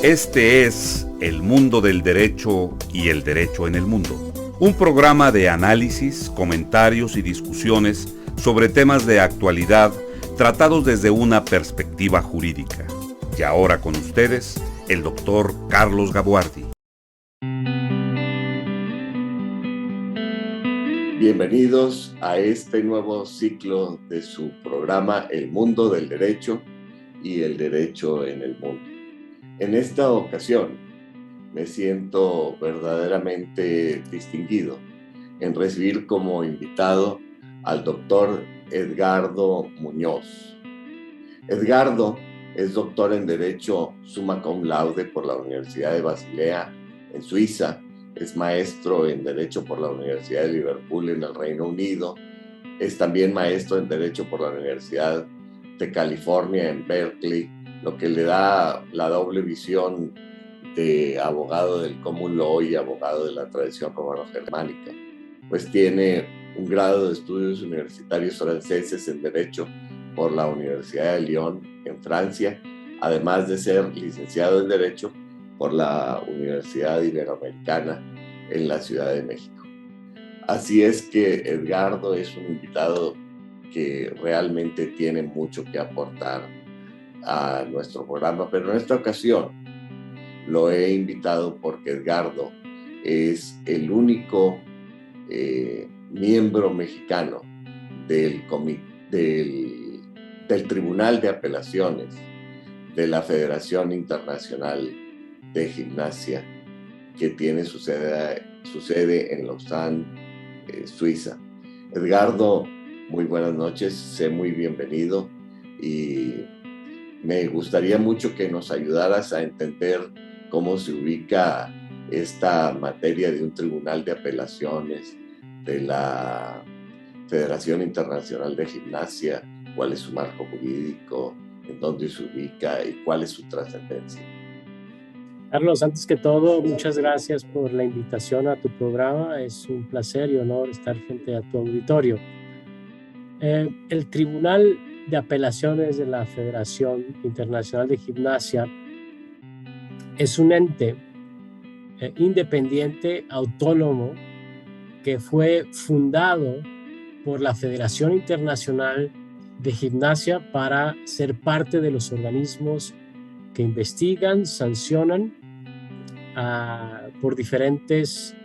Este es El Mundo del Derecho y el Derecho en el Mundo, un programa de análisis, comentarios y discusiones sobre temas de actualidad tratados desde una perspectiva jurídica. Y ahora con ustedes, el doctor Carlos Gabuardi. Bienvenidos a este nuevo ciclo de su programa El Mundo del Derecho y el Derecho en el Mundo. En esta ocasión me siento verdaderamente distinguido en recibir como invitado al doctor Edgardo Muñoz. Edgardo es doctor en Derecho summa cum laude por la Universidad de Basilea en Suiza, es maestro en Derecho por la Universidad de Liverpool en el Reino Unido, es también maestro en Derecho por la Universidad de California en Berkeley, lo que le da la doble visión de abogado del common law y abogado de la tradición romano-germánica, pues tiene un grado de estudios universitarios franceses en Derecho por la Universidad de Lyon en Francia, además de ser licenciado en Derecho por la Universidad Iberoamericana en la Ciudad de México. Así es que Edgardo es un invitado que realmente tiene mucho que aportar a nuestro programa, pero en esta ocasión lo he invitado porque Edgardo es el único miembro mexicano del Tribunal de Apelaciones de la Federación Internacional de Gimnasia, que tiene su sede en Lausanne, Suiza. Edgardo, muy buenas noches, sé muy bienvenido y me gustaría mucho que nos ayudaras a entender cómo se ubica esta materia de un tribunal de apelaciones de la Federación Internacional de Gimnasia, cuál es su marco jurídico, en dónde se ubica y cuál es su trascendencia. Carlos, antes que todo, muchas gracias por la invitación a tu programa. Es un placer y honor estar frente a tu auditorio. El Tribunal de Apelaciones de la Federación Internacional de Gimnasia es un ente independiente, autónomo, que fue fundado por la Federación Internacional de Gimnasia para ser parte de los organismos que investigan, sancionan por diferentes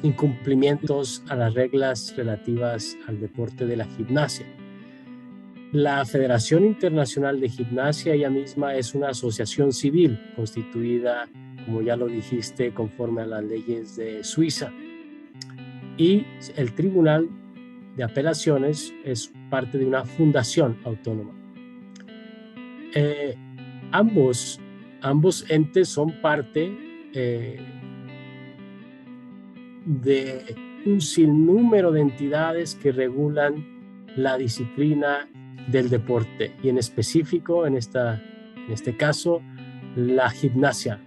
incumplimientos a las reglas relativas al deporte de la gimnasia. La Federación Internacional de Gimnasia ella misma es una asociación civil constituida, como ya lo dijiste, conforme a las leyes de Suiza. Y el Tribunal de Apelaciones es parte de una fundación autónoma. Ambos entes son parte de un sinnúmero de entidades que regulan la disciplina del deporte y en específico en este caso la gimnasia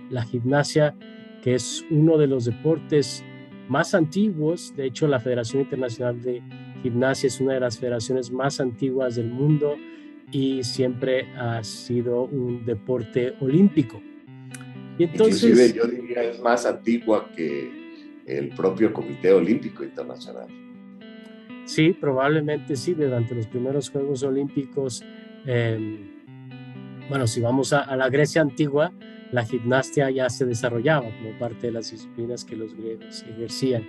que es uno de los deportes más antiguos. De hecho, la Federación Internacional de Gimnasia es una de las federaciones más antiguas del mundo y siempre ha sido un deporte olímpico. Y entonces, inclusive yo diría es más antigua que el propio Comité Olímpico Internacional. Sí, probablemente sí, durante los primeros Juegos Olímpicos, si vamos a la Grecia antigua, la gimnasia ya se desarrollaba como parte de las disciplinas que los griegos ejercían.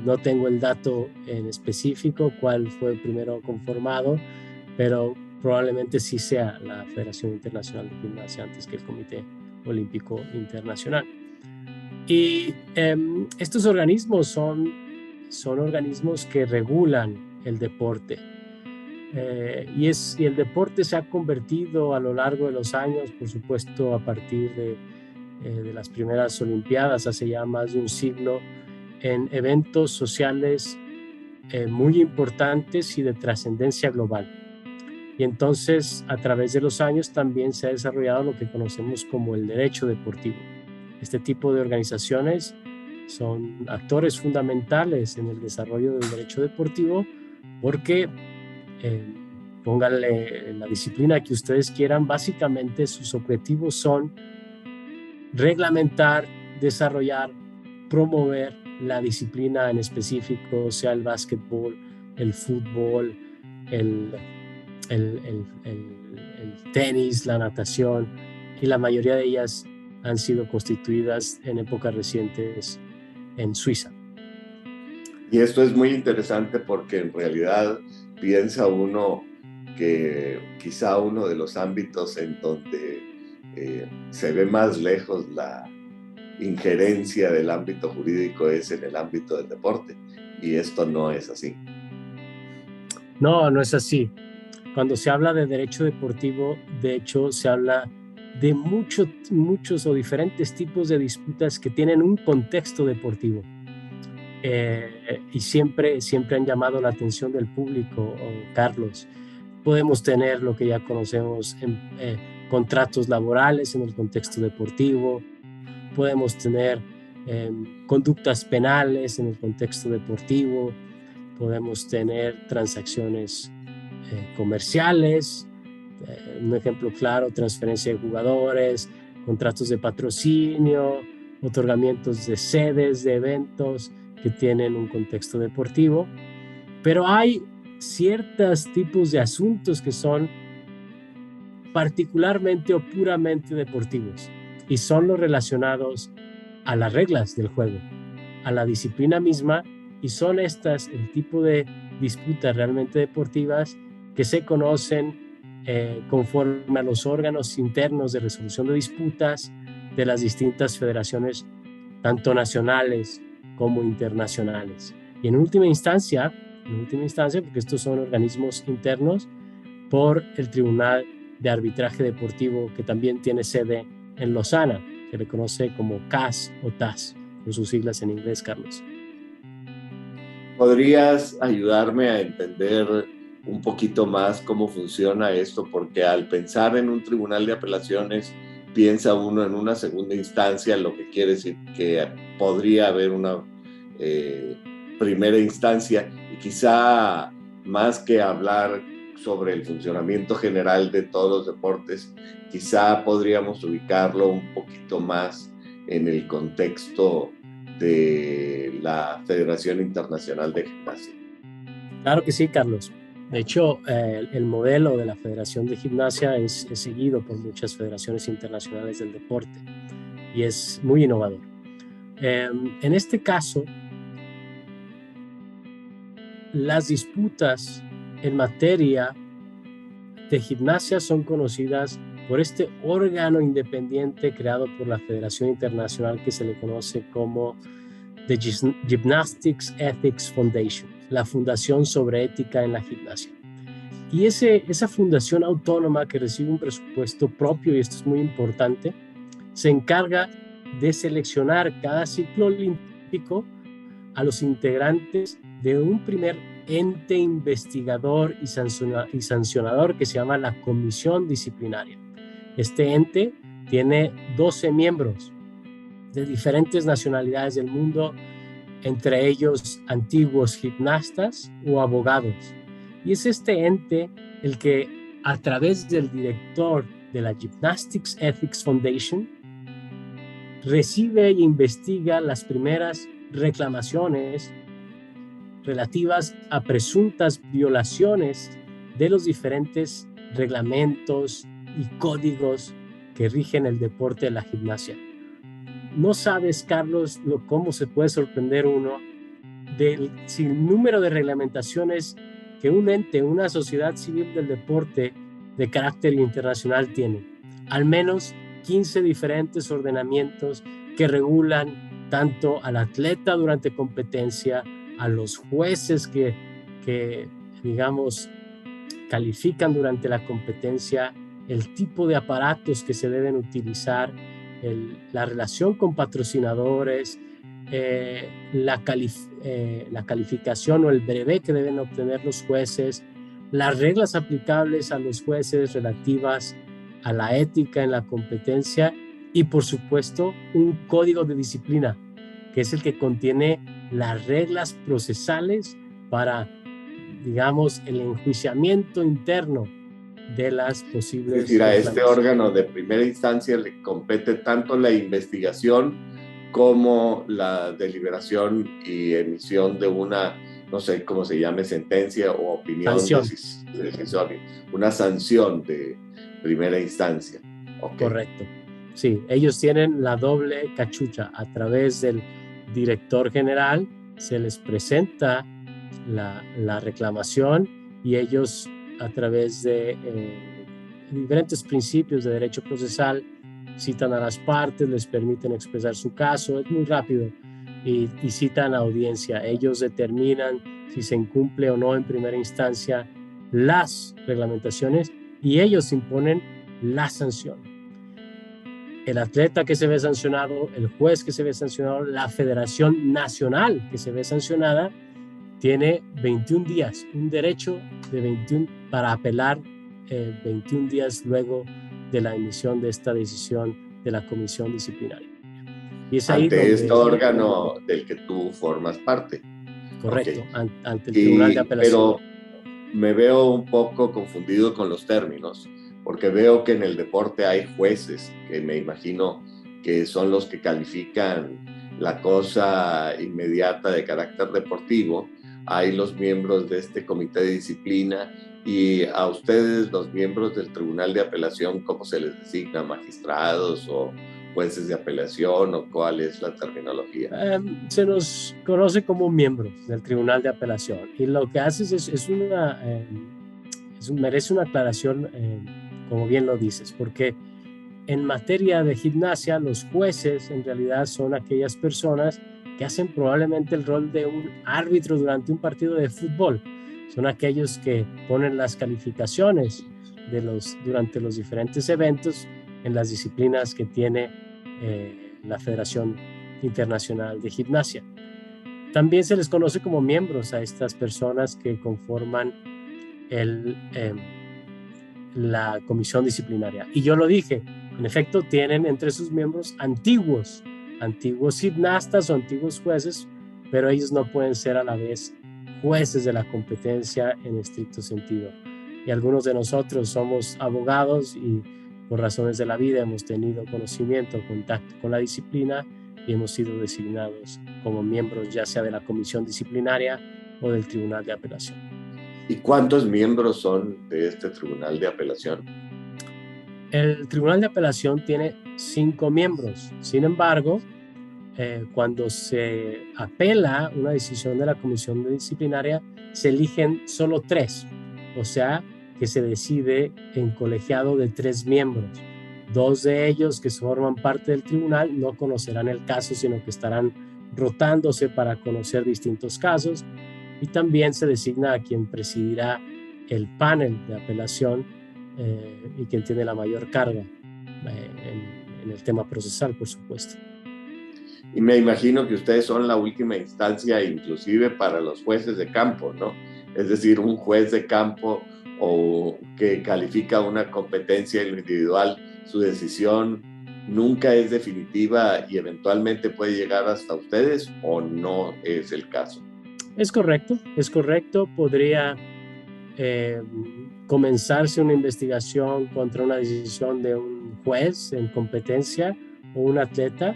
No tengo el dato en específico cuál fue primero conformado, pero probablemente sí sea la Federación Internacional de Gimnasia antes que el Comité Olímpico Internacional. Y estos organismos son organismos que regulan el deporte. Y el deporte se ha convertido a lo largo de los años, por supuesto, a partir de las primeras Olimpiadas, hace ya más de un siglo, en eventos sociales muy importantes y de trascendencia global. Y entonces, a través de los años, también se ha desarrollado lo que conocemos como el derecho deportivo. Este tipo de organizaciones son actores fundamentales en el desarrollo del derecho deportivo porque pónganle la disciplina que ustedes quieran. Básicamente sus objetivos son reglamentar, desarrollar, promover la disciplina en específico, sea el básquetbol, el fútbol, el tenis, la natación, y la mayoría de ellas han sido constituidas en épocas recientes en Suiza. Y esto es muy interesante porque en realidad piensa uno que quizá uno de los ámbitos en donde se ve más lejos la injerencia del ámbito jurídico es en el ámbito del deporte, y esto no es así. No, no es así. Cuando se habla de derecho deportivo, de hecho, se habla de muchos o diferentes tipos de disputas que tienen un contexto deportivo. Y siempre han llamado la atención del público, Carlos. Podemos tener lo que ya conocemos en contratos laborales en el contexto deportivo, podemos tener conductas penales en el contexto deportivo, podemos tener transacciones comerciales, un ejemplo claro, transferencia de jugadores, contratos de patrocinio, otorgamientos de sedes de eventos que tienen un contexto deportivo, pero hay ciertos tipos de asuntos que son particularmente o puramente deportivos y son los relacionados a las reglas del juego, a la disciplina misma, y son estas el tipo de disputas realmente deportivas que se conocen conforme a los órganos internos de resolución de disputas de las distintas federaciones, tanto nacionales como internacionales. Y en última instancia, porque estos son organismos internos, por el Tribunal de Arbitraje Deportivo, que también tiene sede en Lausana, que le conoce como CAS o TAS, por sus siglas en inglés, Carlos. ¿Podrías ayudarme a entender un poquito más cómo funciona esto? Porque al pensar en un tribunal de apelaciones, piensa uno en una segunda instancia, lo que quiere decir que podría haber una primera instancia, y quizá más que hablar sobre el funcionamiento general de todos los deportes, quizá podríamos ubicarlo un poquito más en el contexto de la Federación Internacional de Gimnasia. Claro que sí, Carlos. De hecho, el modelo de la Federación de Gimnasia es seguido por muchas federaciones internacionales del deporte y es muy innovador. En este caso, las disputas en materia de gimnasia son conocidas por este órgano independiente creado por la Federación Internacional que se le conoce como The Gymnastics Ethics Foundation, la Fundación sobre Ética en la Gimnasia. Y esa fundación autónoma que recibe un presupuesto propio, y esto es muy importante, se encarga de seleccionar cada ciclo olímpico a los integrantes de un primer ente investigador y sancionador que se llama la Comisión Disciplinaria. Este ente tiene 12 miembros de diferentes nacionalidades del mundo, entre ellos antiguos gimnastas o abogados. Y es este ente el que, a través del director de la Gymnastics Ethics Foundation, recibe e investiga las primeras reclamaciones relativas a presuntas violaciones de los diferentes reglamentos y códigos que rigen el deporte de la gimnasia. No sabes, Carlos, cómo se puede sorprender uno del sinnúmero de reglamentaciones que un ente, una sociedad civil del deporte de carácter internacional tiene. Al menos 15 diferentes ordenamientos que regulan tanto al atleta durante competencia, a los jueces que digamos, califican durante la competencia, el tipo de aparatos que se deben utilizar, la relación con patrocinadores, la calificación o el brevet que deben obtener los jueces, las reglas aplicables a los jueces relativas a la ética en la competencia y, por supuesto, un código de disciplina, que es el que contiene las reglas procesales para digamos, el enjuiciamiento interno de las posibles... Es decir, a este órgano de primera instancia le compete tanto la investigación como la deliberación y emisión de una, no sé cómo se llame, sentencia o opinión decisoria, una sanción de primera instancia. Okay. Correcto. Sí, ellos tienen la doble cachucha. A través del director general se les presenta la reclamación y ellos, a través de diferentes principios de derecho procesal, citan a las partes, les permiten expresar su caso, es muy rápido, y citan a audiencia. Ellos determinan si se incumple o no en primera instancia las reglamentaciones y ellos imponen la sanción. El atleta que se ve sancionado, el juez que se ve sancionado, la Federación Nacional que se ve sancionada, tiene 21 días, un derecho de 21 para apelar 21 días luego de la emisión de esta decisión de la comisión disciplinaria. Y es ahí ante donde, este órgano del que tú formas parte. Correcto, Okay. Ante el Tribunal de Apelación. Pero me veo un poco confundido con los términos, porque veo que en el deporte hay jueces, que me imagino que son los que califican la cosa inmediata de carácter deportivo. Hay los miembros de este comité de disciplina y a ustedes, los miembros del Tribunal de Apelación, ¿cómo se les designa? ¿Magistrados o jueces de apelación o cuál es la terminología? Se nos conoce como miembros del Tribunal de Apelación y lo que haces merece una aclaración, como bien lo dices, porque en materia de gimnasia los jueces en realidad son aquellas personas que hacen probablemente el rol de un árbitro durante un partido de fútbol. Son aquellos que ponen las calificaciones durante los diferentes eventos en las disciplinas que tiene la Federación Internacional de Gimnasia. También se les conoce como miembros a estas personas que conforman la comisión disciplinaria. Y yo lo dije, en efecto, tienen entre sus miembros antiguos gimnastas o antiguos jueces, pero ellos no pueden ser a la vez jueces de la competencia en estricto sentido. Y algunos de nosotros somos abogados y por razones de la vida hemos tenido conocimiento, contacto con la disciplina y hemos sido designados como miembros ya sea de la comisión disciplinaria o del Tribunal de Apelación. ¿Y cuántos miembros son de este Tribunal de Apelación? El Tribunal de Apelación tiene 5 miembros. Sin embargo, cuando se apela una decisión de la comisión disciplinaria, se eligen solo 3. O sea, que se decide en colegiado de 3 miembros. 2 de ellos que forman parte del tribunal no conocerán el caso, sino que estarán rotándose para conocer distintos casos. Y también se designa a quien presidirá el panel de apelación y quien tiene la mayor carga en el tema procesal, por supuesto. Y me imagino que ustedes son la última instancia inclusive para los jueces de campo, ¿no? Es decir, un juez de campo o que califica una competencia en lo individual, su decisión nunca es definitiva y eventualmente puede llegar hasta ustedes, ¿o no es el caso? Es correcto. Podría comenzarse una investigación contra una decisión de un juez en competencia o un atleta.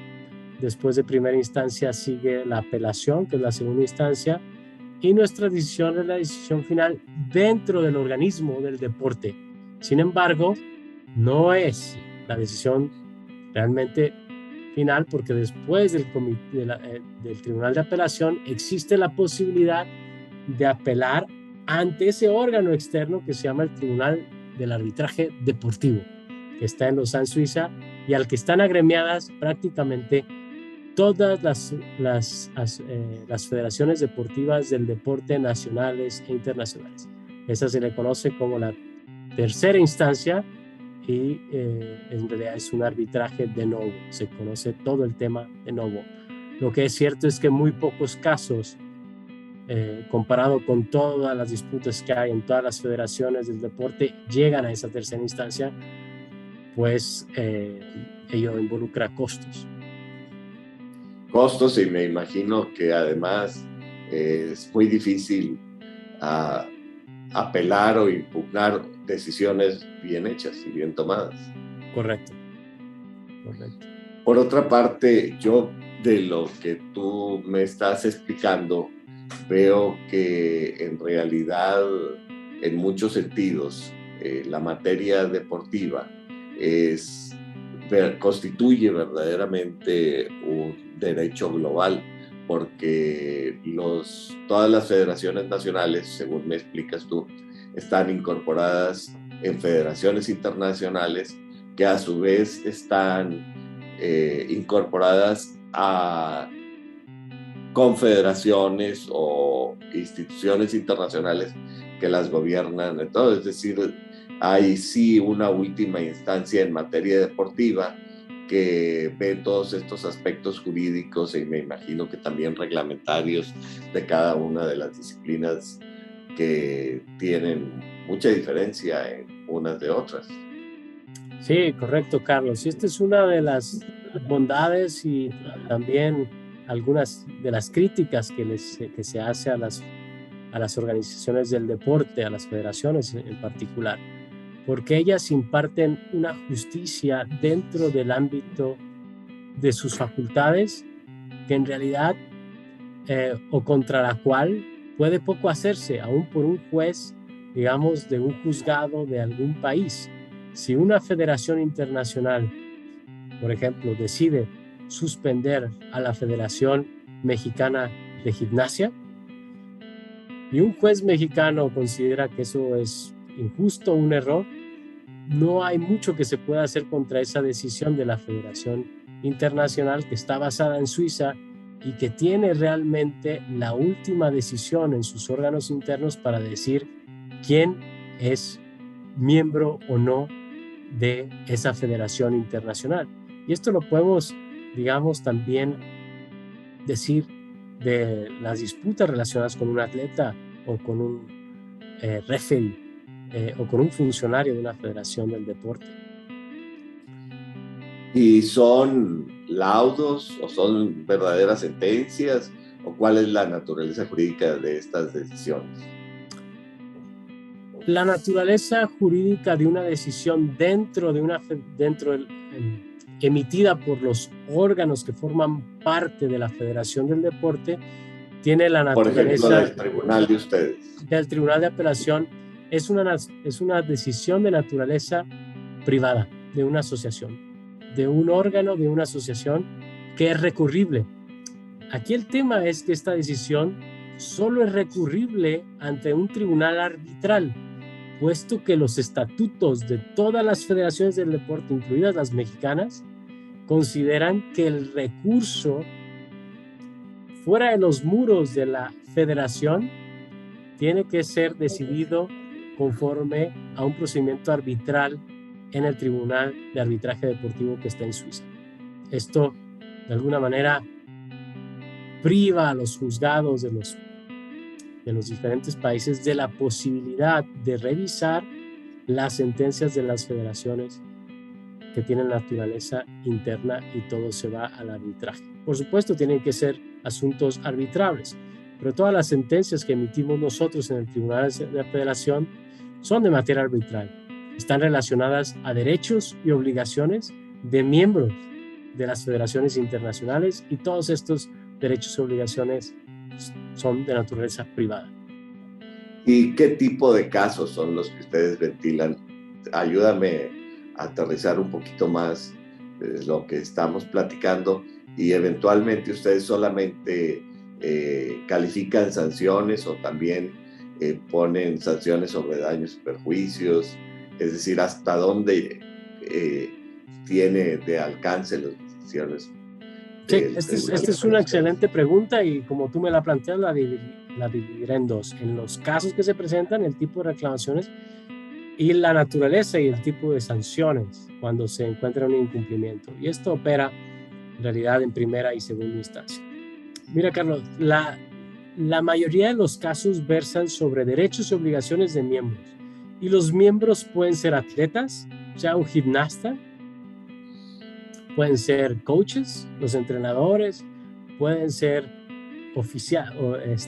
Después de primera instancia sigue la apelación, que es la segunda instancia, y nuestra decisión es la decisión final dentro del organismo del deporte. Sin embargo, no es la decisión realmente final, porque después del Tribunal de Apelación existe la posibilidad de apelar ante ese órgano externo que se llama el Tribunal del Arbitraje Deportivo, que está en Lausanne, Suiza, y al que están agremiadas prácticamente todas las federaciones deportivas del deporte nacionales e internacionales. Esa se le conoce como la tercera instancia y en realidad es un arbitraje de novo. Se conoce todo el tema de novo. Lo que es cierto es que muy pocos casos, comparado con todas las disputas que hay en todas las federaciones del deporte, llegan a esa tercera instancia, pues ello involucra costos. Costos, y me imagino que además es muy difícil apelar o impugnar decisiones bien hechas y bien tomadas. Correcto, correcto. Por otra parte, yo de lo que tú me estás explicando, veo que en realidad, en muchos sentidos, la materia deportiva constituye verdaderamente un derecho global, porque todas las federaciones nacionales, según me explicas tú, están incorporadas en federaciones internacionales que a su vez están incorporadas a confederaciones o instituciones internacionales que las gobiernan. Entonces, es decir, hay sí una última instancia en materia deportiva que ve todos estos aspectos jurídicos y me imagino que también reglamentarios de cada una de las disciplinas que tienen mucha diferencia en unas de otras. Sí, correcto, Carlos. Y esta es una de las bondades y también algunas de las críticas que se hace a las organizaciones del deporte, a las federaciones en particular, porque ellas imparten una justicia dentro del ámbito de sus facultades que en realidad o contra la cual puede poco hacerse, aún por un juez, digamos, de un juzgado de algún país. Si una federación internacional, por ejemplo, decide suspender a la Federación Mexicana de Gimnasia y un juez mexicano considera que eso es injusto, un error, no hay mucho que se pueda hacer contra esa decisión de la Federación Internacional, que está basada en Suiza y que tiene realmente la última decisión en sus órganos internos para decir quién es miembro o no de esa federación internacional. Y esto lo podemos, digamos, también decir de las disputas relacionadas con un atleta o con un referee o con un funcionario de una federación del deporte. ¿Y son laudos o son verdaderas sentencias o cuál es la naturaleza jurídica de estas decisiones? La naturaleza jurídica de una decisión emitida por los órganos que forman parte de la Federación del Deporte tiene la naturaleza. Por ejemplo, del tribunal de ustedes. Del Tribunal de Apelación es una decisión de naturaleza privada de una asociación, de un órgano de una asociación que es recurrible. Aquí el tema es que esta decisión solo es recurrible ante un tribunal arbitral, puesto que los estatutos de todas las federaciones del deporte, incluidas las mexicanas, consideran que el recurso fuera de los muros de la federación tiene que ser decidido conforme a un procedimiento arbitral en el Tribunal de Arbitraje Deportivo que está en Suiza. Esto, de alguna manera, priva a los juzgados de los diferentes países de la posibilidad de revisar las sentencias de las federaciones que tienen naturaleza interna y todo se va al arbitraje. Por supuesto, tienen que ser asuntos arbitrables, pero todas las sentencias que emitimos nosotros en el Tribunal de la Federación son de materia arbitral. Están relacionadas a derechos y obligaciones de miembros de las federaciones internacionales y todos estos derechos y obligaciones son de naturaleza privada. ¿Y qué tipo de casos son los que ustedes ventilan? Ayúdame a aterrizar un poquito más lo que estamos platicando y eventualmente ustedes solamente califican sanciones o también ponen sanciones sobre daños y perjuicios, es decir, hasta dónde tiene de alcance las decisiones. Sí, esta es una excelente pregunta y como tú me la planteas, la dividiré en dos. En los casos que se presentan, el tipo de reclamaciones y la naturaleza y el tipo de sanciones cuando se encuentra un incumplimiento. Y esto opera en realidad en primera y segunda instancia. Mira, Carlos, la mayoría de los casos versan sobre derechos y obligaciones de miembros. Y los miembros pueden ser atletas, o sea, un gimnasta, pueden ser coaches, los entrenadores, pueden ser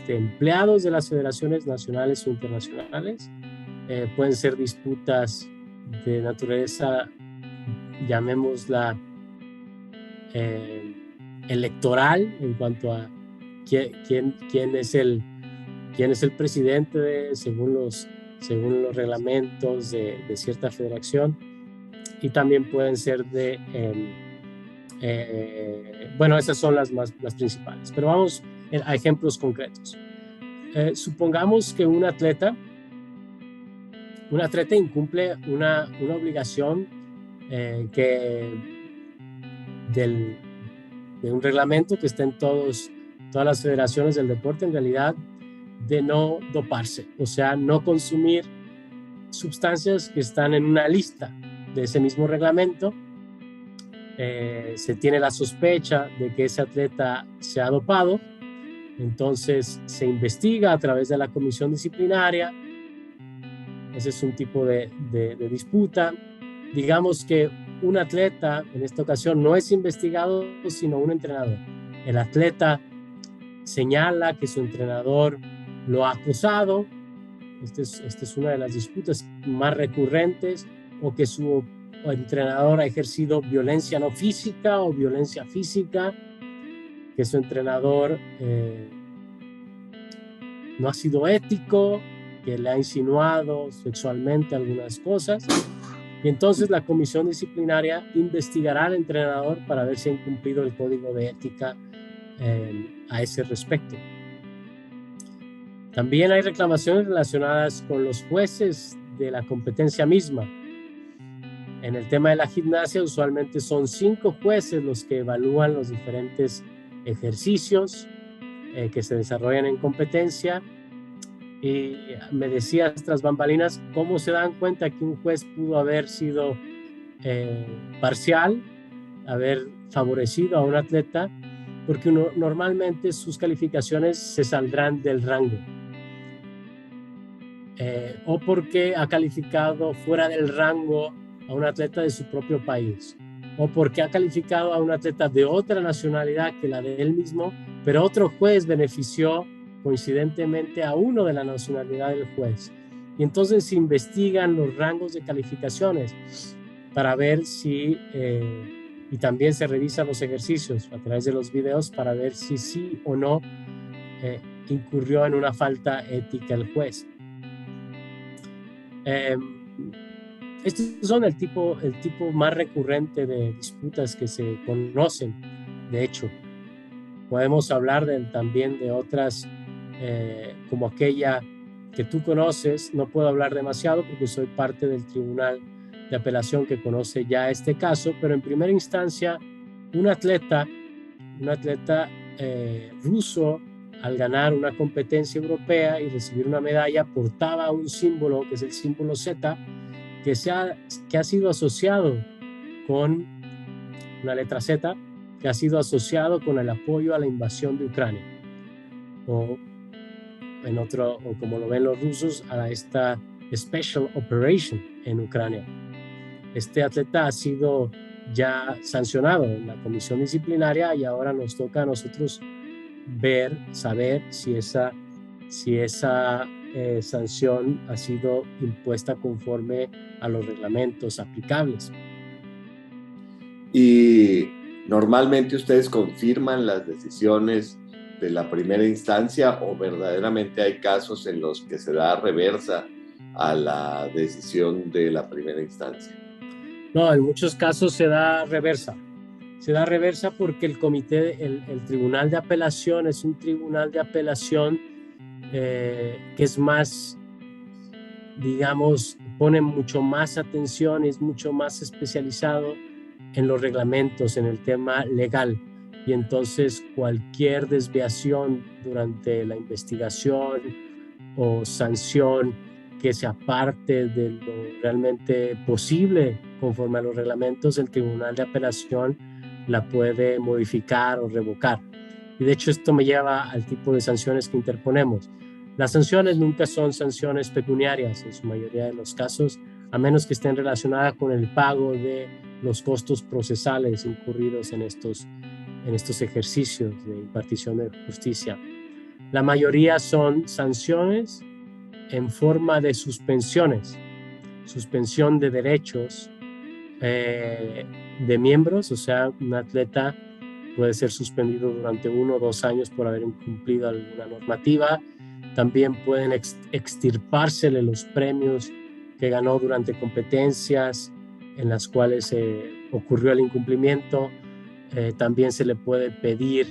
empleados de las federaciones nacionales o internacionales. Pueden ser disputas de naturaleza, llamémosla electoral, en cuanto a quién es el presidente según los reglamentos de cierta federación, y también pueden ser bueno, esas son las principales, pero vamos a ejemplos concretos. Supongamos que un atleta incumple una obligación de un reglamento que está en todas las federaciones del deporte, en realidad, de no doparse, o sea, no consumir sustancias que están en una lista de ese mismo reglamento. Se tiene la sospecha de que ese atleta se ha dopado, entonces se investiga a través de la comisión disciplinaria. Ese es un tipo de disputa. Digamos que un atleta, en esta ocasión, no es investigado, sino un entrenador. El atleta señala que su entrenador lo ha acosado. Esta es una de las disputas más recurrentes, o que su entrenador ha ejercido violencia no física o violencia física, que su entrenador no ha sido ético, que le ha insinuado sexualmente algunas cosas, y entonces la comisión disciplinaria investigará al entrenador para ver si ha incumplido el código de ética a ese respecto. También hay reclamaciones relacionadas con los jueces de la competencia misma. En el tema de la gimnasia, usualmente son 5 jueces los que evalúan los diferentes ejercicios que se desarrollan en competencia. Y me decías tras bambalinas, ¿cómo se dan cuenta que un juez pudo haber sido parcial, haber favorecido a un atleta? Porque normalmente sus calificaciones se saldrán del rango. O porque ha calificado fuera del rango a un atleta de su propio país, o porque ha calificado a un atleta de otra nacionalidad que la de él mismo, pero otro juez benefició coincidentemente a uno de la nacionalidad del juez. Y entonces se investigan los rangos de calificaciones para ver si, y también se revisan los ejercicios a través de los videos para ver si sí o no incurrió en una falta ética el juez. Estos son el tipo más recurrente de disputas que se conocen. De hecho, podemos hablar también de otras, como aquella que tú conoces. No puedo hablar demasiado porque soy parte del tribunal de apelación que conoce ya este caso, pero en primera instancia, un atleta ruso, al ganar una competencia europea y recibir una medalla, portaba un símbolo que es el símbolo Z, que ha sido asociado con una letra Z, que ha sido asociado con el apoyo a la invasión de Ucrania, o como lo ven los rusos, a esta Special Operation en Ucrania. Este atleta ha sido ya sancionado en la comisión disciplinaria, y ahora nos toca a nosotros saber si esa sanción ha sido impuesta conforme a los reglamentos aplicables. Y normalmente ustedes confirman las decisiones de la primera instancia, o verdaderamente hay casos en los que se da reversa a la decisión de la primera instancia. No, en muchos casos se da reversa. Se da reversa porque el tribunal de apelación es un tribunal de apelación que es más, digamos, pone mucho más atención, es mucho más especializado en los reglamentos, en el tema legal. Y entonces cualquier desviación durante la investigación o sanción que se aparte de lo realmente posible conforme a los reglamentos, el tribunal de apelación la puede modificar o revocar. Y de hecho esto me lleva al tipo de sanciones que interponemos. Las sanciones nunca son sanciones pecuniarias en su mayoría de los casos, a menos que estén relacionadas con el pago de los costos procesales incurridos en estos ejercicios de impartición de justicia. La mayoría son sanciones en forma de suspensiones, suspensión de derechos de miembros, o sea, un atleta puede ser suspendido durante 1 o 2 años por haber incumplido alguna normativa. También pueden extirpársele los premios que ganó durante competencias en las cuales ocurrió el incumplimiento. También se le puede pedir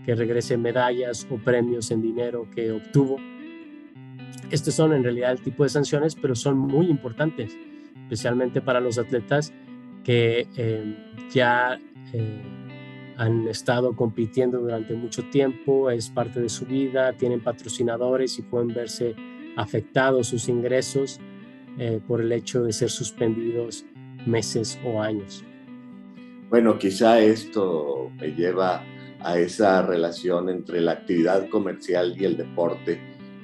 que regrese medallas o premios en dinero que obtuvo. Estos son en realidad el tipo de sanciones, pero son muy importantes, especialmente para los atletas que ya han estado compitiendo durante mucho tiempo, es parte de su vida, tienen patrocinadores y pueden verse afectados sus ingresos por el hecho de ser suspendidos meses o años. Bueno, quizá esto me lleva a esa relación entre la actividad comercial y el deporte,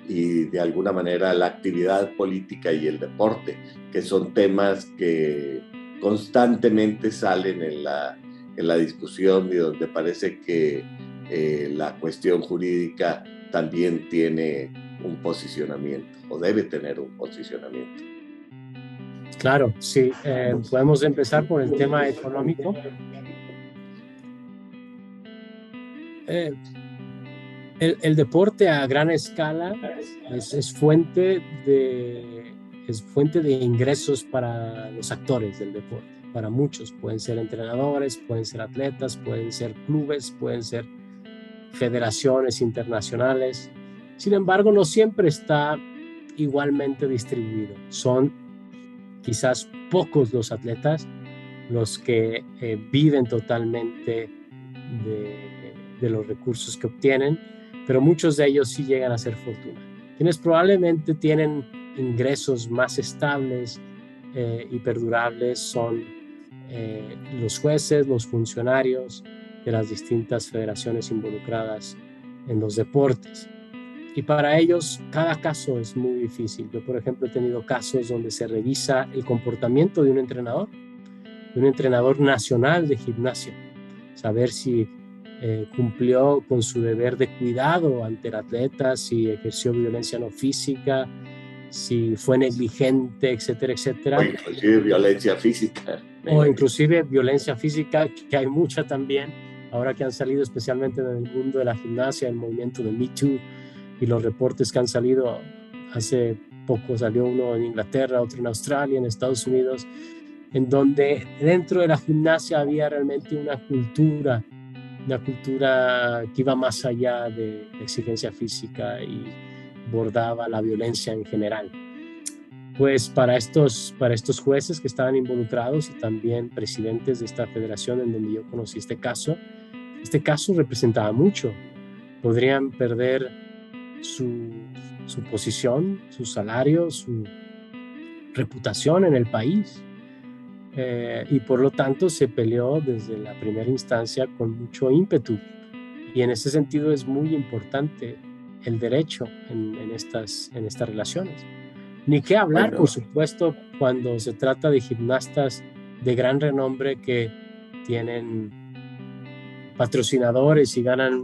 y de alguna manera la actividad política y el deporte, que son temas que constantemente salen en la discusión, y donde parece que la cuestión jurídica también tiene un posicionamiento, o debe tener un posicionamiento. Claro, sí. Podemos empezar por el tema económico. El deporte a gran escala es fuente de ingresos para los actores del deporte, para muchos. Pueden ser entrenadores, pueden ser atletas, pueden ser clubes, pueden ser federaciones internacionales. Sin embargo, no siempre está igualmente distribuido. Son quizás pocos los atletas los que viven totalmente de los recursos que obtienen, pero muchos de ellos sí llegan a ser fortuna. Quienes probablemente tienen ingresos más estables y perdurables son los jueces, los funcionarios de las distintas federaciones involucradas en los deportes. Y para ellos cada caso es muy difícil. Yo, por ejemplo, he tenido casos donde se revisa el comportamiento de un entrenador nacional de gimnasia, saber si cumplió con su deber de cuidado ante el atleta, si ejerció violencia no física, si fue negligente, etcétera, etcétera. O inclusive violencia física. O inclusive violencia física, que hay mucha también, ahora que han salido especialmente en el mundo de la gimnasia, el movimiento de Me Too, y los reportes que han salido. Hace poco salió uno en Inglaterra, otro en Australia, en Estados Unidos, en donde dentro de la gimnasia había realmente una cultura que iba más allá de exigencia física y bordaba la violencia en general. Pues para estos jueces que estaban involucrados y también presidentes de esta federación en donde yo conocí este caso representaba mucho. Podrían perder su posición, su salario, su reputación en el país. Y por lo tanto se peleó desde la primera instancia con mucho ímpetu, y en ese sentido es muy importante el derecho en estas relaciones. Ni qué hablar, bueno, por supuesto, cuando se trata de gimnastas de gran renombre que tienen patrocinadores y ganan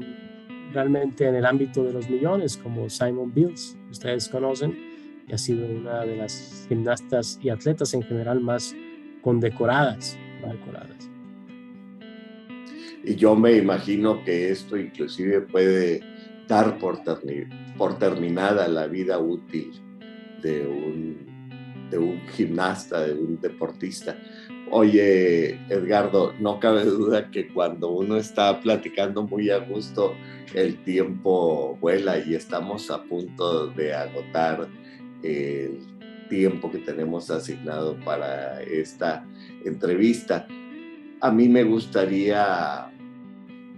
realmente en el ámbito de los millones, como Simone Biles, ustedes conocen, y ha sido una de las gimnastas y atletas en general más condecoradas. Y yo me imagino que esto inclusive puede dar por terminada la vida útil de un gimnasta, de un deportista. Oye, Edgardo, no cabe duda que cuando uno está platicando muy a gusto, el tiempo vuela y estamos a punto de agotar el tiempo que tenemos asignado para esta entrevista. A mí me gustaría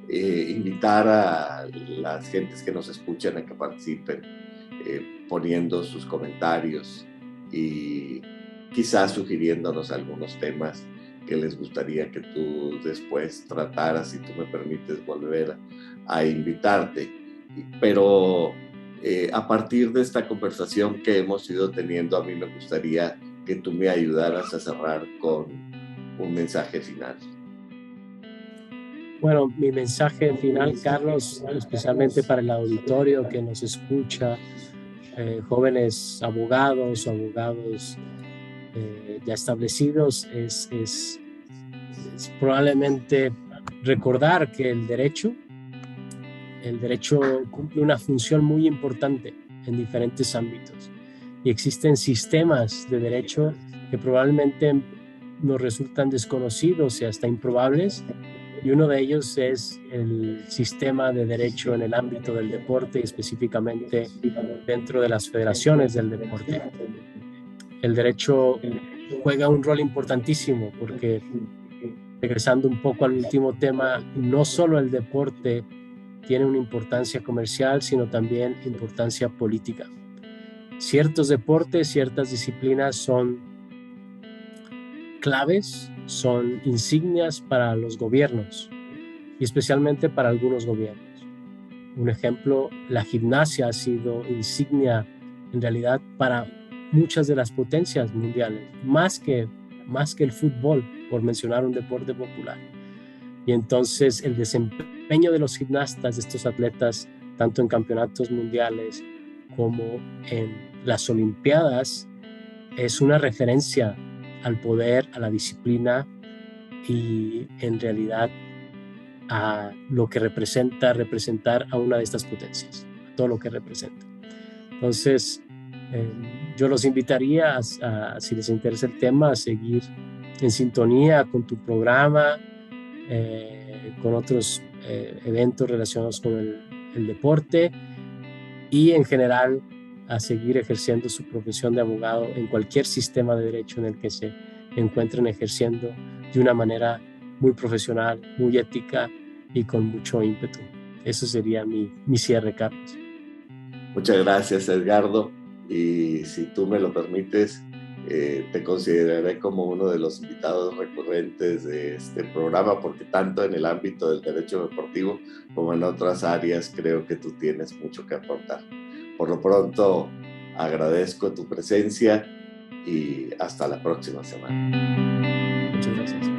invitar a las gentes que nos escuchan a que participen poniendo sus comentarios y quizás sugiriéndonos algunos temas que les gustaría que tú después trataras, si tú me permites volver a invitarte. Pero a partir de esta conversación que hemos ido teniendo, a mí me gustaría que tú me ayudaras a cerrar con un mensaje final. Bueno, mi mensaje final, Carlos, especialmente para el auditorio que nos escucha, jóvenes abogados o abogados ya establecidos, es probablemente recordar que el derecho cumple una función muy importante en diferentes ámbitos y existen sistemas de derecho que probablemente nos resultan desconocidos y hasta improbables, y uno de ellos es el sistema de derecho en el ámbito del deporte, específicamente dentro de las federaciones del deporte. El derecho juega un rol importantísimo porque, regresando un poco al último tema, no solo el deporte tiene una importancia comercial, sino también importancia política. Ciertos deportes, ciertas disciplinas son claves, son insignias para los gobiernos y especialmente para algunos gobiernos. Un ejemplo, la gimnasia ha sido insignia en realidad para muchas de las potencias mundiales, más que el fútbol, por mencionar un deporte popular. Y entonces el desempeño de los gimnastas, de estos atletas, tanto en campeonatos mundiales como en las Olimpiadas, es una referencia al poder, a la disciplina y en realidad a lo que representa representar a una de estas potencias, a todo lo que representa. Entonces, yo los invitaría si les interesa el tema, a seguir en sintonía con tu programa, con otros eventos relacionados con el deporte y en general a seguir ejerciendo su profesión de abogado en cualquier sistema de derecho en el que se encuentren ejerciendo de una manera muy profesional, muy ética y con mucho ímpetu. Eso sería mi cierre, Carlos. Muchas gracias, Edgardo. Y si tú me lo permites, te consideraré como uno de los invitados recurrentes de este programa, porque tanto en el ámbito del derecho deportivo como en otras áreas creo que tú tienes mucho que aportar. Por lo pronto, agradezco tu presencia y hasta la próxima semana. Muchas gracias.